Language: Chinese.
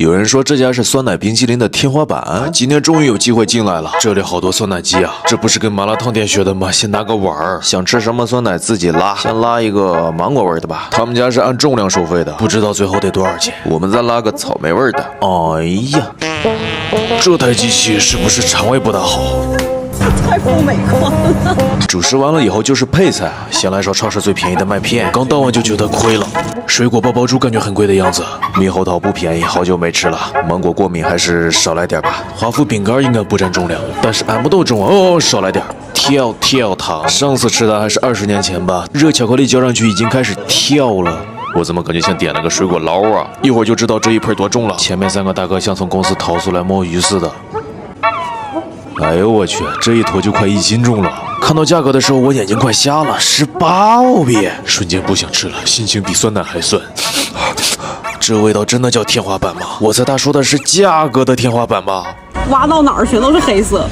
有人说这家是酸奶冰淇淋的天花板，今天终于有机会进来了。这里好多酸奶机啊，这不是跟麻辣烫店学的吗？先拿个碗儿，想吃什么酸奶自己拉，先拉一个芒果味的吧。他们家是按重量收费的，不知道最后得多少钱。我们再拉个草莓味的。哎呀，这台机器是不是肠胃不大好？太不美观了。主食完了以后就是配菜，先来勺超市最便宜的麦片，刚倒完就觉得亏了。水果爆爆珠感觉很贵的样子，猕猴桃不便宜，好久没吃了。芒果过敏还是少来点吧。华夫饼干应该不占重量，但是 M 豆重啊，哦，少来点。跳糖，上次吃的还是20年前吧，热巧克力浇上去已经开始跳了。我怎么感觉像点了个水果捞啊？一会儿就知道这一盆多重了。前面3个大哥像从公司逃出来摸鱼似的。哎呦我去，这一坨就快1斤重了。看到价格的时候，我眼睛快瞎了，18澳币，瞬间不想吃了，心情比酸奶还酸。这味道真的叫天花板吗？我猜他说的是价格的天花板吧？挖到哪儿全都是黑色。